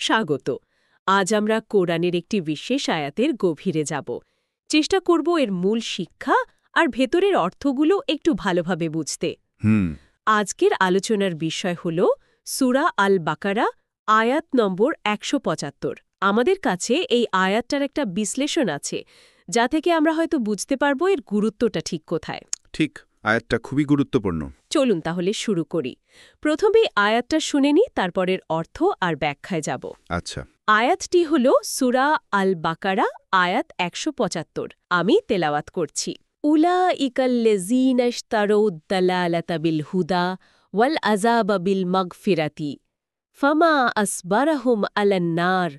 স্বাগত। আজ আমরা কোরআনের একটি বিশেষ আয়াতের গভীরে যাব। চেষ্টা করব এর মূল শিক্ষা আর ভেতরের অর্থগুলো একটু ভালোভাবে বুঝতে। আজকের আলোচনার বিষয় হল সূরা আল বাকারা, আয়াত নম্বর ১৭৫। আমাদের কাছে এই আয়াতটার একটা বিশ্লেষণ আছে, যা থেকে আমরা হয়তো বুঝতে পারব এর গুরুত্বটা ঠিক কোথায়। ঠিক, আয়াতটা খুবই গুরুত্বপূর্ণ। চলুন তাহলে শুরু করি। প্রথমেই আয়াতটা শুনে নিই, তারপরের অর্থ আর ব্যাখ্যায় যাব। আচ্ছা। আয়াতটি হল সূরা আল বাকারা, আয়াত ১৭৫। আমি তেলাওয়াত করছি। উলাইকাল্লাযীনা ইশতারাউদ-দালালাতা বিল হুদা ওয়াল আযাবা বিল মাগফিরাতি ফামা আসবারাহুম আলান নার।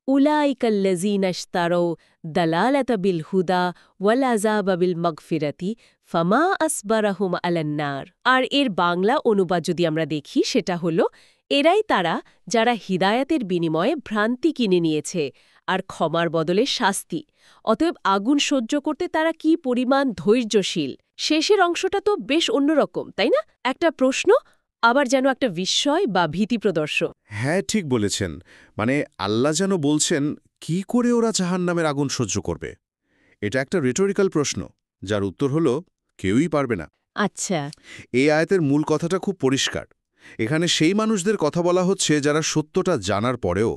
উলাইকাল্লাযীনা ইশতারাউদ-দালালাতা বিল হুদা ওয়াল আযাবা বিল মাগফিরাতি ফামা আসবারাহুম আলান নার। আর এর বাংলা অনুবাদ যদি আমরা দেখি, সেটা হল, এরাই তারা যারা হিদায়াতের বিনিময়ে ভ্রান্তি কিনে নিয়েছে আর ক্ষমার বদলে শাস্তি, অতএব আগুন সহ্য করতে তারা কি পরিমাণ ধৈর্যশীল। শেষের অংশটা তো বেশ অন্যরকম, তাই না? একটা প্রশ্ন, আবার যেন একটা বিস্ময় বা ভীতি প্রদর্শক। হ্যাঁ, ঠিক বলেছেন। মানে আল্লাহ যেন বলছেন কি করে ওরা জাহান্নামের আগুন সহ্য করবে। এটা একটা রিটোরিক্যাল প্রশ্ন, যার উত্তর হল কেউই পারবে না। আচ্ছা। এই আয়াতের মূল কথাটা খুব পরিষ্কার। এখানে সেই মানুষদের কথা বলা হচ্ছে যারা সত্যটা জানার পরেও,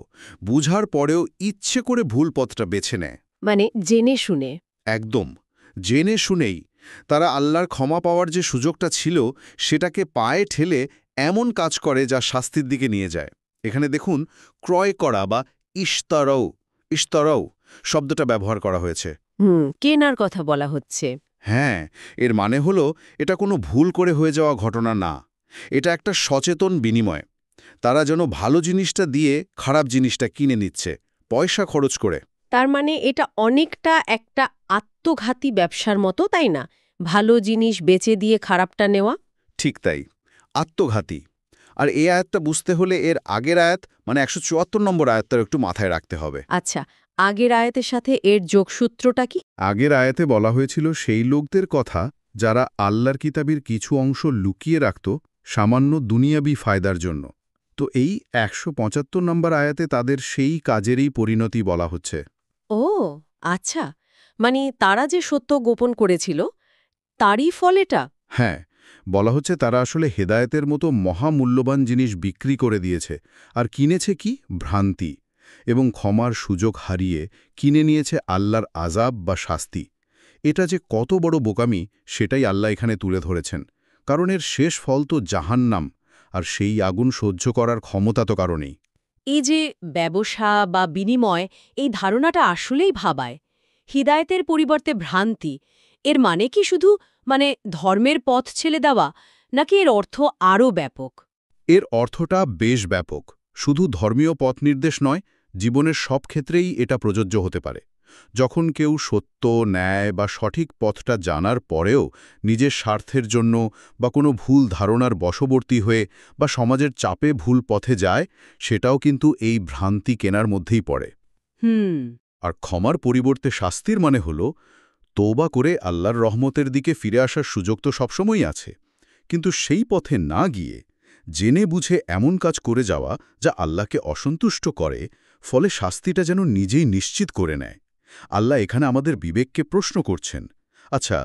বুঝার পরেও ইচ্ছে করে ভুল পথটা বেছে নেয়। মানে জেনে শুনে। একদম, জেনে শুনেই তারা আল্লাহর ক্ষমা পাওয়ার যে সুযোগটা ছিল সেটাকে পায়ে ঠেলে এমন কাজ করে যা শাস্তির দিকে নিয়ে যায়। এখানে দেখুন, ক্রয় করা বা ইশতারাউ শব্দটা ব্যবহার করা হয়েছে। কেনার কথা বলা হচ্ছে। হ্যাঁ, এর মানে হলো এটা কোনো ভুল করে হয়ে যাওয়া ঘটনা না। এটা একটা সচেতন বিনিময়। তারা যেন ভালো জিনিসটা দিয়ে খারাপ জিনিসটা কিনে নিচ্ছে, পয়সা খরচ করে। তার মানে এটা অনেকটা একটা আত্মঘাতী ব্যবসার মতো, তাই না? ভালো জিনিস বেচে দিয়ে খারাপটা নেওয়া। ঠিক তাই, আত্মঘাতী। আর এই আয়াতটা বুঝতে হলে এর আগের আয়াত, মানে ১৭৪ নম্বর আয়াতটার একটু মাথায় রাখতে হবে। আচ্ছা, আগের আয়াতের সাথে এর যোগসূত্রটা কি? আগের আয়াতে বলা হয়েছিল সেই লোকদের কথা যারা আল্লাহর কিতাবের কিছু অংশ লুকিয়ে রাখত সামান্য দুনিয়াবি ফায়দার জন্য। তো এই ১৭৫ নম্বর আয়াতে তাদের সেই কাজেরই পরিণতি বলা হচ্ছে। ও আচ্ছা, মানে তারা যে সত্য গোপন করেছিল তারই ফল এটা? হ্যাঁ, বলা হচ্ছে তারা আসলে হেদায়েতের মতো মহামূল্যবান জিনিস বিক্রি করে দিয়েছে, আর কিনেছে কি? ভ্রান্তি এবং ক্ষমার সুযোগ হারিয়ে কিনে নিয়েছে আল্লাহর আযাব বা শাস্তি। এটা যে কত বড় বোকামি সেটাই আল্লাহ এখানে তুলে ধরেছেন, কারণ এর শেষ ফল তো জাহান্নাম, আর সেই আগুন সহ্য করার ক্ষমতা তো কারণেই। এই যে ব্যবসা বা বিনিময়, এই ধারণাটা আসলেই ভাবায়। হিদায়েতের পরিবর্তে ভ্রান্তি, এর মানে কি শুধু ধর্মের পথ ছেড়ে দেওয়া, নাকি এর অর্থ আরও ব্যাপক? এর অর্থটা বেশ ব্যাপক। শুধু ধর্মীয় পথ নির্দেশ নয়, জীবনের সব ক্ষেত্রেই এটা প্রযোজ্য হতে পারে। যখন কেউ সত্য, ন্যায় বা সঠিক পথটা জানার পরেও নিজের স্বার্থের জন্য বা কোনো ভুল ধারণার বশবর্তী হয়ে বা সমাজের চাপে ভুল পথে যায়, সেটাও কিন্তু এই ভ্রান্তি কেনার মধ্যেই পড়ে। আর ক্ষমার পরিবর্তে শাস্তির মানে হল, তওবা করে আল্লাহর রহমতের দিকে ফিরে আসার সুযোগ তো সবসময়ই আছে, কিন্তু সেই পথে না গিয়ে জেনে বুঝে এমন কাজ করে যাওয়া যা আল্লাহকে অসন্তুষ্ট করে, ফলে শাস্তিটা যেন নিজেই নিশ্চিত করে নেয়। আল্লাহ এখানে আমাদের বিবেককে প্রশ্ন করছেন, আচ্ছা,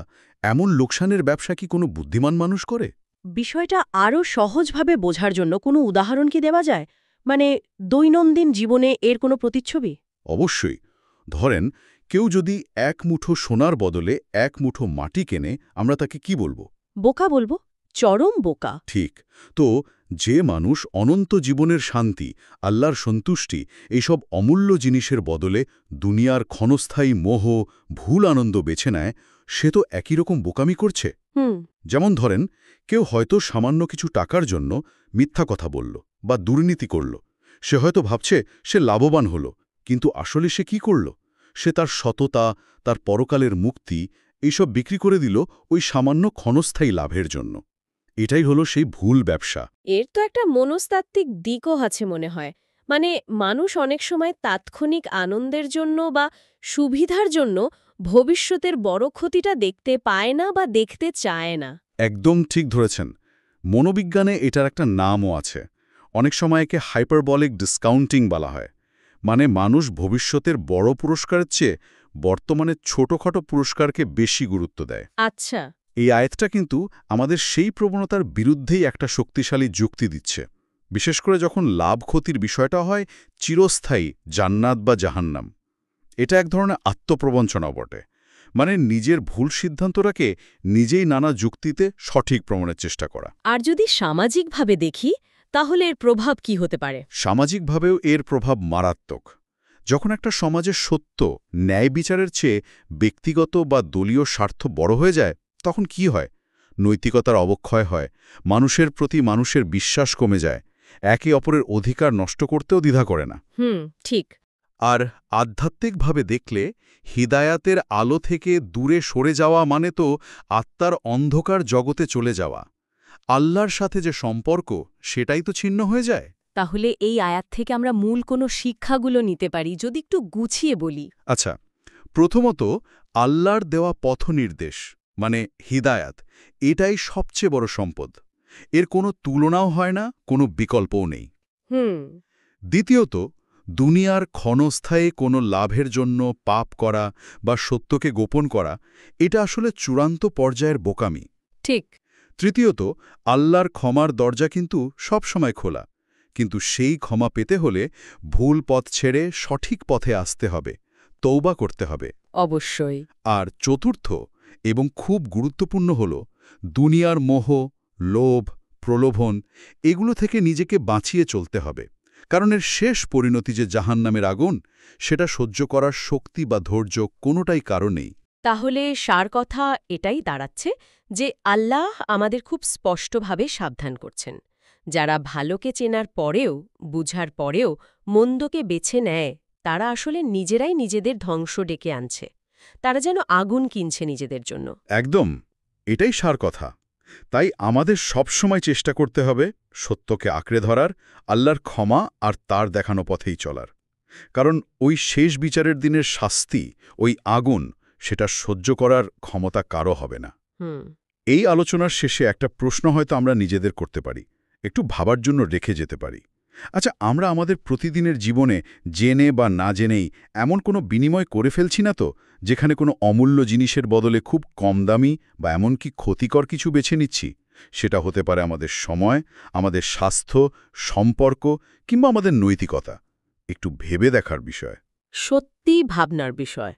এমন লোকসানের ব্যবসা কি কোনো বুদ্ধিমান মানুষ করে? বিষয়টা আরও সহজভাবে বোঝার জন্য কোনো উদাহরণ কি দেওয়া যায়? দৈনন্দিন জীবনে এর কোনো প্রতিচ্ছবি? অবশ্যই। ধরেন, কেউ যদি এক মুঠো সোনার বদলে এক মুঠো মাটি কেনে, আমরা তাকে কি বলবো? বোকা বলবো, চরম বোকা। ঠিক। তো যে মানুষ অনন্ত জীবনের শান্তি, আল্লাহর সন্তুষ্টি, এইসব অমূল্য জিনিসের বদলে দুনিয়ার ক্ষণস্থায়ী মোহ, ভুল আনন্দ বেছে নেয়, সে তো একই রকম বোকামি করছে। যেমন ধরেন, কেউ হয়তো সামান্য কিছু টাকার জন্য মিথ্যা কথা বলল বা দুর্নীতি করল। সে হয়তো ভাবছে সে লাভবান হল, কিন্তু আসলে সে কি করল? সে তার সততা, তার পরকালের মুক্তি এইসব বিক্রি করে দিল ওই সামান্য ক্ষণস্থায়ী লাভের জন্য। এটাই হলো সেই ভুল ব্যবসা। এর তো একটা মনস্তাত্ত্বিক দিকও আছে মনে হয়। মানুষ অনেক সময় তাৎক্ষণিক আনন্দের জন্য বা সুবিধার জন্য ভবিষ্যতের বড় ক্ষতিটা দেখতে পায় না বা দেখতে চায় না। একদম ঠিক ধরেছেন। মনোবিজ্ঞানে এটার একটা নামও আছে। অনেক সময় একে হাইপারবলিক ডিসকাউন্টিং বলা হয়, মানে মানুষ ভবিষ্যতের বড় পুরস্কারের চেয়ে বর্তমানে ছোটখাটো পুরস্কারকে বেশি গুরুত্ব দেয়। আচ্ছা। এই আয়াতটা কিন্তু আমাদের সেই প্রবণতার বিরুদ্ধেই একটা শক্তিশালী যুক্তি দিচ্ছে, বিশেষ করে যখন লাভ ক্ষতির বিষয়টা হয় চিরস্থায়ী জান্নাত বা জাহান্নাম। এটা এক ধরনের আত্মপ্রবঞ্চনা বটে, মানে নিজের ভুল সিদ্ধান্তটাকে নিজেই নানা যুক্তিতে সঠিক প্রমাণের চেষ্টা করা। আর যদি সামাজিকভাবে দেখি তাহলে এর প্রভাব কি হতে পারে? সামাজিকভাবেও এর প্রভাব মারাত্মক। যখন একটা সমাজের সত্য ন্যায় বিচারের চেয়ে ব্যক্তিগত বা দলীয় স্বার্থ বড় হয়ে যায়, তখন কি হয়? নৈতিকতার অবক্ষয় হয়, মানুষের প্রতি মানুষের বিশ্বাস কমে যায়, একে অপরের অধিকার নষ্ট করতেও দ্বিধা করে না। ঠিক। আর আধ্যাত্মিকভাবে দেখলে হিদায়াতের আলো থেকে দূরে সরে যাওয়া মানে তো আত্মার অন্ধকার জগতে চলে যাওয়া। আল্লাহর সাথে যে সম্পর্ক, সেটাই তো ছিন্ন হয়ে যায়। তাহলে এই আয়াত থেকে আমরা মূল কোনো শিক্ষাগুলো নিতে পারি যদি একটু গুছিয়ে বলি। আচ্ছা, প্রথমত আল্লাহর দেওয়া পথনির্দেশ মানে হিদায়াত, এটাই সবচেয়ে বড় সম্পদ। এর কোনো তুলনাও হয় না, কোনো বিকল্পও নেই। দ্বিতীয়ত, দুনিয়ার ক্ষণস্থায়ী কোনো লাভের জন্য পাপ করা বা সত্যকে গোপন করা, এটা আসলে চূড়ান্ত পর্যায়ের বোকামি। ঠিক। তৃতীয়ত, আল্লাহর ক্ষমার দরজা কিন্তু সবসময় খোলা, কিন্তু সেই ক্ষমা পেতে হলে ভুল পথ ছেড়ে সঠিক পথে আসতে হবে, তওবা করতে হবে। অবশ্যই। আর চতুর্থ এবং খুব গুরুত্বপূর্ণ হল দুনিয়ার মোহ, লোভ, প্রলোভন, এগুলো থেকে নিজেকে বাঁচিয়ে চলতে হবে, কারণ এর শেষ পরিণতি যে জাহান্নামের আগুন, সেটা সহ্য করার শক্তি বা ধৈর্য কোনোটাই কারো নেই। তাহলে সার কথা এটাই দাঁড়াচ্ছে যে আল্লাহ আমাদের খুব স্পষ্টভাবে সাবধান করছেন। যারা ভালোকে চেনার পরেও, বুঝার পরেও মন্দকে বেছে নেয়, তারা আসলে নিজেরাই নিজেদের ধ্বংস ডেকে আনছে। তারা যেন আগুন কিনছে নিজেদের জন্য। একদম, এটাই সার কথা। তাই আমাদের সবসময় চেষ্টা করতে হবে সত্যকে আঁকড়ে ধরার, আল্লাহর ক্ষমা আর তার দেখানো পথেই চলার। কারণ ওই শেষ বিচারের দিনের শাস্তি, ওই আগুন, সেটা সহ্য করার ক্ষমতা কারও হবে না। এই আলোচনার শেষে একটা প্রশ্ন হয়তো আমরা নিজেদের করতে পারি, একটু ভাবার জন্য রেখে যেতে পারি। আচ্ছা, আমরা আমাদের প্রতিদিনের জীবনে জেনে বা না জেনেই এমন কোনো বিনিময় করে ফেলছি না তো, যেখানে কোনো অমূল্য জিনিসের বদলে খুব কম দামি বা এমনকি ক্ষতিকর কিছু বেছে নিচ্ছি? সেটা হতে পারে আমাদের সময়, আমাদের স্বাস্থ্য, সম্পর্ক কিংবা আমাদের নৈতিকতা। একটু ভেবে দেখার বিষয়। সত্যি ভাবনার বিষয়।